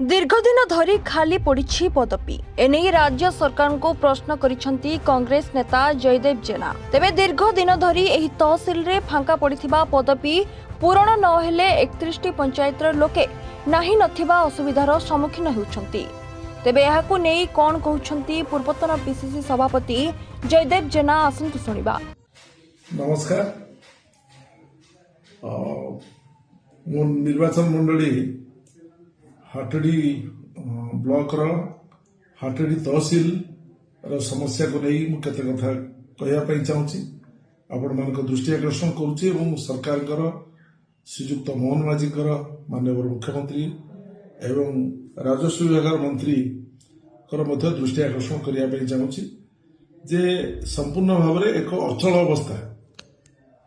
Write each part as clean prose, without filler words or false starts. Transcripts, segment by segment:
दीर्घदिन धरी खाली पड़ी पदवी एने राज्य सरकार को प्रश्न करिसेंती कांग्रेस नेता जयदेव जेना। तेबे दीर्घ दिन धरी एही तहसील रे फांका पड़िथिबा पदवी पूरण न हेले 31 पंचायत लोके नाही नथिबा असुविधार सम्मुखीन होउछंती। तेबे एहाकु नेई कोन कहउछंती पूर्वतन पीसीसी सभापति जयदेव जेना आसंतु सुनिबा। नमस्कार। निर्वाचन मंडली हाटड़ी ब्लॉक हाटड़ी तहसील समस्या को नहीं मुझे कथा कहवाई चाहूँगी आपण मान दृष्टि आकर्षण करुच्ची सरकार श्रीजुक्त मोहन माझी माननीय मुख्यमंत्री एवं राजस्व विभाग मंत्री दृष्टि आकर्षण करने चाहूँगी जे संपूर्ण भाव में एक अचल अवस्था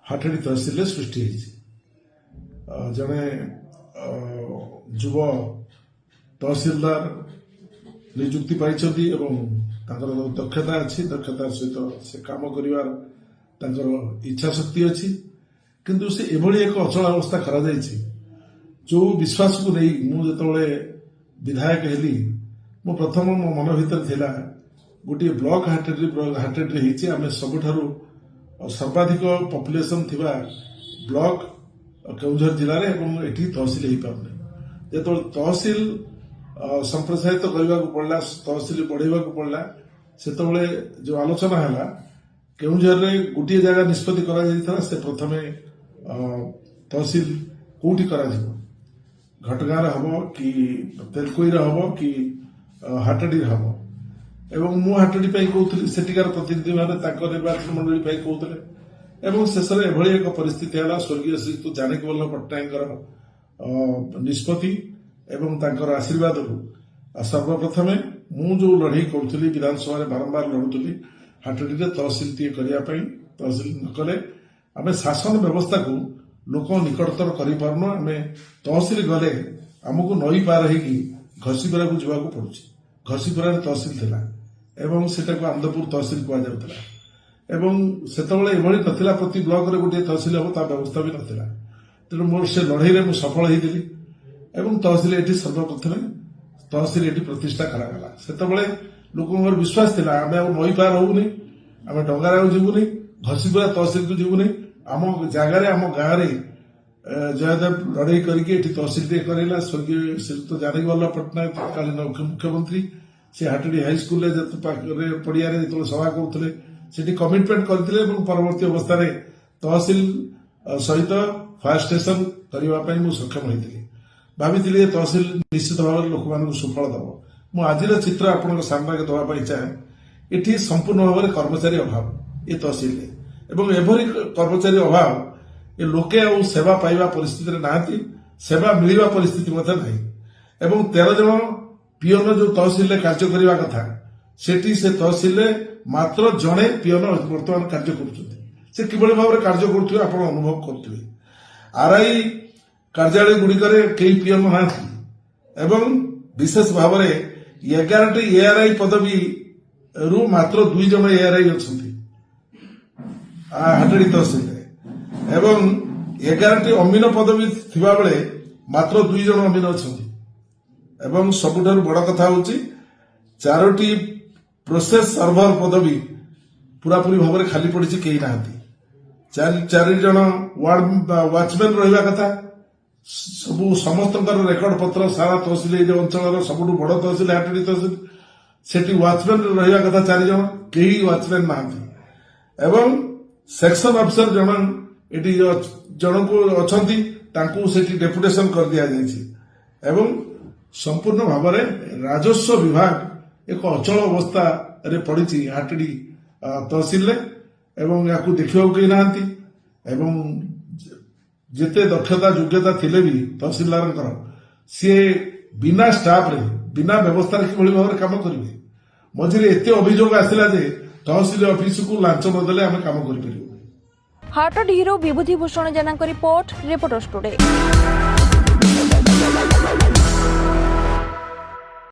हाटड़ी तहसील सृष्टि जड़े युव तहसीलदार नियुक्ति पाई दक्षता अच्छी दक्षता सहित से काम कर इच्छा शक्ति अच्छी किंतु से एभली एक अचल अवस्था करा जो विश्वास को नहीं मुझे विधायक हेली मो प्रथम मो मन भीतर थिला गोटे ब्लॉक हाटेड्रे आम सबुठारु सर्वाधिक पॉपुलेशन थिबा ब्लॉक केउझर जिले में एठी तहसील हो पारने जो तहसील संप्रसारित करने को पड़ा तहसील बढ़ेगा पड़ा से जो आलोचना है केउझर रे गोटे जगह निष्पत्ति करा से प्रथमे तहसील कोठी करा घटगाँ हम कि तेलकोई हम कि हाटड़ी हम एवं मु हाटड़ी कहूली सेठिकार प्रतिनिधि मैंने निर्वाचन मंडली कहते एवं शेष में एभली एक परिस्थिति है स्वर्गीय श्री जानकी वल्लभ पट्टनायक निष्पत्ति एवं तांकर आशीर्वाद को सर्वप्रथमे मु जो लड़ई करुली विधानसभा में बारंबार लड़ुली हाटड़ी तहसील टी करने तहसील न कले आम शासन व्यवस्था को लोक निकटतर करपारन आम तहसील गले आमको नई पार हो घसीपुरा को जावाक पड़ुछि घसीपुरा तहसील थिला एवं सेटा को आंदपुर तहसील कहुला एवं सेतबेले एभली नथिला प्रति ब्लॉक रे गोटे तहसील हम ता व्यवस्था भी नथिला तेणु मोर से लड़ई में सफल होती एवं तहसील एटी सर्वप्रथमे तहसील एटी प्रतिष्ठा करागला सेतबेले लोकंर विश्वास थिला आमे आ नई पार होउनी आमे डंगार आ जीवुनी घसीपुरा तहसील को जीवुनी आम जगार आम गाँव में जयदेव लड़ई करके तहसील करेला स्वर्गीय श्रीयुक्त जानकी वल्लभ पट्टनायक तत्कालीन मुख्यमंत्री से हाटड़ी हाईस्कूल पड़िया जो सभा करुले से कमिटमेंट करते परवर्ती अवस्था तहसील सहित फायर स्टेशन करने सक्षम होती भाई तहसील निश्चित भाव में लोक मान सुफल दब आज चित्र आपण सामना देवाई चाहे ये संपूर्ण भाव में कर्मचारी अभाव ये तहसील एवं एभली कर्मचारी अभाव ये लोके आ सेवा पाइबा परिस्थिति नहांती सेवा मिलवा परिस्थिति नहीं एवं 13 जन पियन जो तहसील कार्य करने कथा सेठी से तहसील मात्र जड़े पियन बर्तमान कार्य कर किभली भाव में कार्य करुवे आप अनुभव करुवे आरआई कार्यालय गुड़िक कई पियन ना एवं विशेष भाव में 11टी एआरआई पदवी रु मात्र 2 जन एआरआई अच्छा हाटड़ी तहसील एवं 11टी अमीन पदवी थिबा बेले मात्र 2 जन अमीन अच्छा एवं सबुठारु बड़ कथा हूँ 4टी प्रोसेस सर्भर पदवी पूरापूरी भाव में खाली पड़ी कई ना 4 जन वाचमैन रहा कथा सबू समस्त रेकर्ड पत्र सारा तहसील अंचल सबुठ बड़ तहसील हाटड़ी तहसील सेठी वाचमैन रहा कथा 4 जन कई वाचमैन ना एवं सेक्शन अफिसर जन को अच्छा डेपुटेशन कर दिया एवं संपूर्ण भाव में राजस्व विभाग एक अचल अवस्था रे पड़ी हाटड़ी तहसील एवं या देखा कई ना जिते दक्षता योग्यता थिले भी तहसीलदार सी बिना स्टाफ रे बिना व्यवस्था कि भाव में कम करेंगे मझे एत अभियोग आसला तहसील ऑफिस को लांच नदेले आम कम कर हाटडीरू विभूति भूषण जेना रिपोर्ट रिपोर्टर्स टुडे।